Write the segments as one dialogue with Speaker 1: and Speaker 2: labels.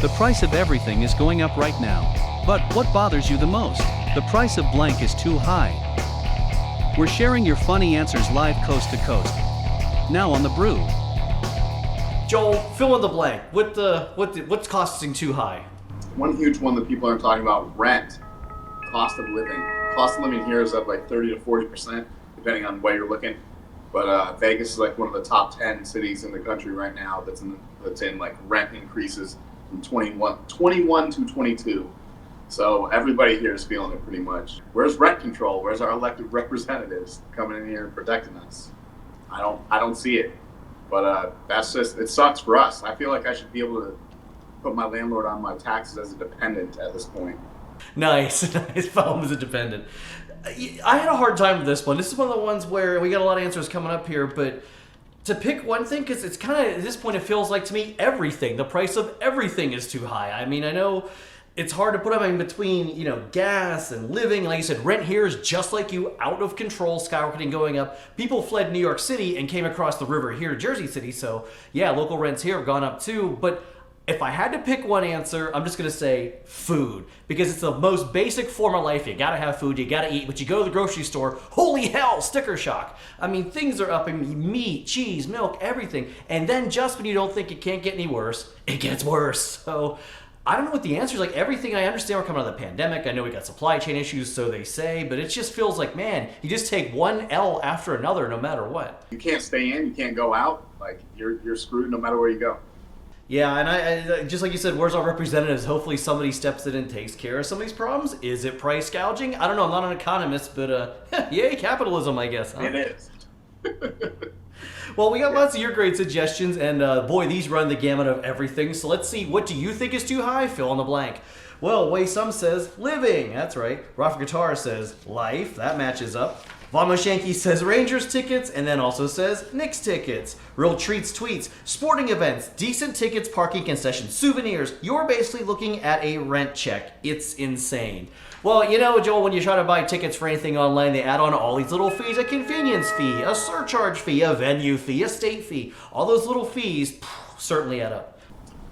Speaker 1: The price of everything is going up right now. But what bothers you the most? The price of blank is too high. We're sharing your funny answers live coast to coast. Now on the Brew.
Speaker 2: Joel, fill in the blank. What's costing too high?
Speaker 3: One huge one that people aren't talking about, rent, cost of living. Cost of living here is up like 30 to 40%, depending on where you're looking. But Vegas is like one of the top 10 cities in the country right now that's in like rent increases from 21 to 22. So everybody here is feeling it pretty much. Where's rent control? Where's our elected representatives coming in here and protecting us? I don't see it. But that's just, it sucks for us. I feel like I should be able to put my landlord on my taxes as a dependent at this point.
Speaker 2: Nice. Follow him as a dependent. I had a hard time with this one. This is one of the ones where we got a lot of answers coming up here, but to pick one thing, because it's kind of, at this point, it feels like to me, everything. The price of everything is too high. I mean, I know it's hard to put up in between, gas and living. Like you said, rent here is just like you, out of control, skyrocketing, going up. People fled New York City and came across the river here to Jersey City. So yeah, local rents here have gone up too. But if I had to pick one answer, I'm just going to say food, because it's the most basic form of life. You got to have food, you got to eat, but you go to the grocery store, holy hell, sticker shock. I mean, things are up in meat, cheese, milk, everything. And then just when you don't think it can't get any worse, it gets worse. So I don't know what the answer is. Like everything, I understand we're coming out of the pandemic. I know we got supply chain issues, so they say, but it just feels like, man, you just take one L after another no matter what.
Speaker 3: You can't stay in, you can't go out. Like you're screwed no matter where you go.
Speaker 2: Yeah, and I just like you said, where's our representatives? Hopefully somebody steps in and takes care of some of these problems. Is it price gouging? I don't know. I'm not an economist, but yay, capitalism, I guess. Huh?
Speaker 3: It is.
Speaker 2: Well, we got lots of your great suggestions, and boy, these run the gamut of everything. So let's see, what do you think is too high? Fill in the blank. Well, Way Some says living. That's right. Rafa Guitar says life. That matches up. Von Moshanky says Rangers tickets, and then also says Knicks tickets. Real Treats tweets, sporting events, decent tickets, parking concessions, souvenirs. You're basically looking at a rent check. It's insane. Well, Joel, when you try to buy tickets for anything online, they add on all these little fees, a convenience fee, a surcharge fee, a venue fee, a state fee. All those little fees certainly add up.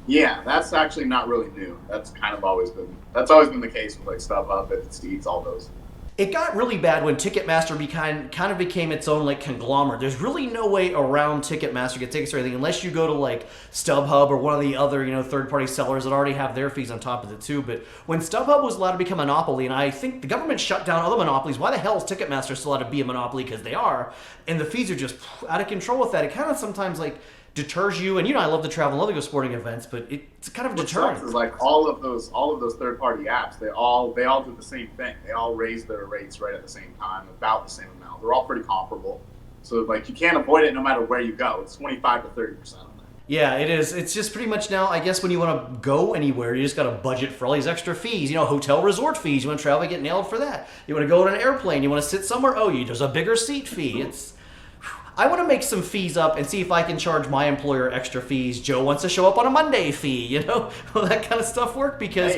Speaker 3: Yeah, that's actually not really new. That's always been the case with like StubHub, Vivid Seats, all those.
Speaker 2: It got really bad when Ticketmaster kind of became its own like conglomerate. There's really no way around Ticketmaster to get tickets or anything unless you go to like StubHub or one of the other third-party sellers that already have their fees on top of it too. But when StubHub was allowed to become a monopoly, and I think the government shut down other monopolies, why the hell is Ticketmaster still allowed to be a monopoly? Because they are, and the fees are just out of control with that. It kind of sometimes like deters you, and I love to travel and love to go sporting events, but it's kind of a deterrent.
Speaker 3: It's like all of those third-party apps, they all do the same thing. They all raise their rates right at the same time, about the same amount. They're all pretty comparable. So like you can't avoid it no matter where you go. It's 25 to 30% on that.
Speaker 2: Yeah, it is. It's just pretty much now, I guess when you want to go anywhere, you just got to budget for all these extra fees. Hotel resort fees. You want to travel, get nailed for that. You want to go on an airplane. You want to sit somewhere. There's a bigger seat fee. I want to make some fees up and see if I can charge my employer extra fees. Joe wants to show up on a Monday fee, Will that kind of stuff work? Because,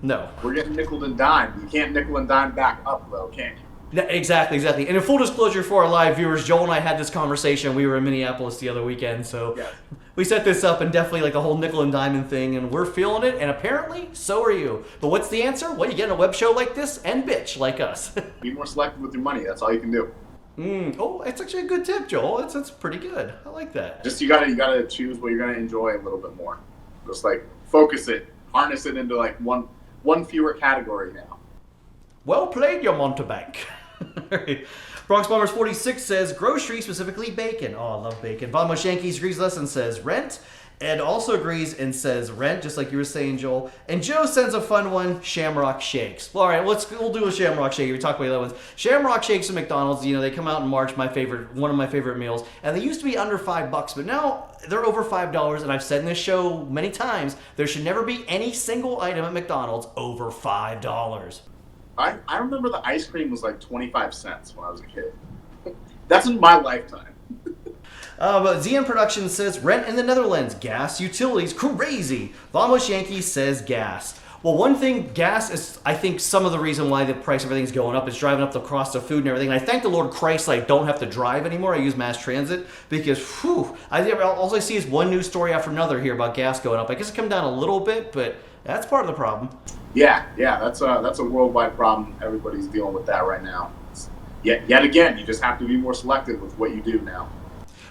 Speaker 2: no.
Speaker 3: We're getting nickel and dime. You can't nickel and dime back up, though, can you?
Speaker 2: Exactly. And in full disclosure for our live viewers, Joel and I had this conversation. We were in Minneapolis the other weekend, so we set this up, and definitely like the whole nickel and diamond thing, and we're feeling it, and apparently so are you. But what's the answer? Well, you get a web show like this and bitch like us.
Speaker 3: Be more selective with your money. That's all you can do.
Speaker 2: Oh, it's actually a good tip, Joel. That's pretty good. I like that.
Speaker 3: Just you gotta choose what you're gonna enjoy a little bit more. Just like focus it, harness it into like one fewer category now.
Speaker 2: Well played, your Montebank. Bronx Bombers 46 says grocery, specifically bacon. Oh, I love bacon. Von Moshanky agrees with us and says rent. Ed also agrees and says rent, just like you were saying, Joel. And Joe sends a fun one, Shamrock Shakes. Well, all right, we'll do a Shamrock Shake. We talk about the other ones. Shamrock Shakes at McDonald's, they come out in March, one of my favorite meals. And they used to be under $5, but now they're over $5. And I've said in this show many times, there should never be any single item at McDonald's over $5.
Speaker 3: I remember the ice cream was like 25 cents when I was a kid. That's in my lifetime.
Speaker 2: But ZM Productions says rent in the Netherlands, gas, utilities, crazy. Von Moshanky says gas. Well, one thing, gas is, I think, some of the reason why the price of everything's going up is driving up the cost of food and everything. And I thank the Lord Christ I don't have to drive anymore. I use mass transit because, all I see is one news story after another here about gas going up. I guess it's come down a little bit, but that's part of the problem.
Speaker 3: Yeah, that's a worldwide problem. Everybody's dealing with that right now. Yet again, you just have to be more selective with what you do now.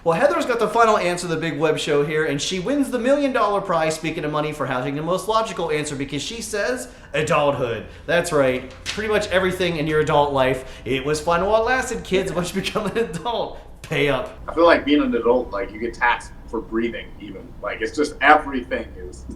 Speaker 2: Well, Heather's got the final answer to the big web show here, and she wins the $1 million prize, speaking of money, for having the most logical answer, because she says adulthood. That's right. Pretty much everything in your adult life. It was fun while it lasted, kids. Once you become an adult, pay up.
Speaker 3: I feel like being an adult, like, you get taxed for breathing, even. Like, it's just everything is...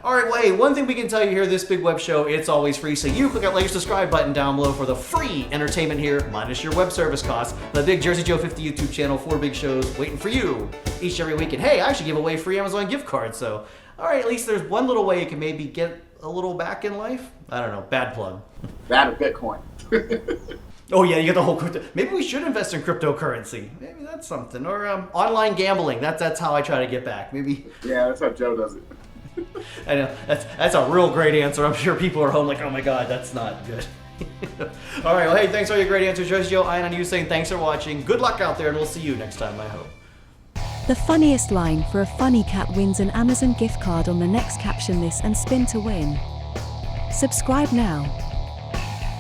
Speaker 2: All right, well, hey, one thing we can tell you here, this big web show, it's always free. So you click that like, subscribe button down below for the free entertainment here, minus your web service costs. The Big Jersey Joe 50 YouTube channel, 4 big shows waiting for you each and every week. And hey, I should give away free Amazon gift cards. So, all right, at least there's one little way you can maybe get a little back in life. I don't know, bad plug.
Speaker 3: That or Bitcoin.
Speaker 2: Oh yeah, you get the whole crypto. Maybe we should invest in cryptocurrency. Maybe that's something. Or online gambling. That's how I try to get back. Maybe.
Speaker 3: Yeah, that's how Joe does it.
Speaker 2: I know, that's a real great answer. I'm sure people are home like, oh my god, that's not good. All right, well, hey, thanks for all your great answers. Jersey Joe, Ian on you saying thanks for watching. Good luck out there, and we'll see you next time, I hope.
Speaker 4: The funniest line for a funny cat wins an Amazon gift card on the next Caption This and Spin to win. Subscribe now.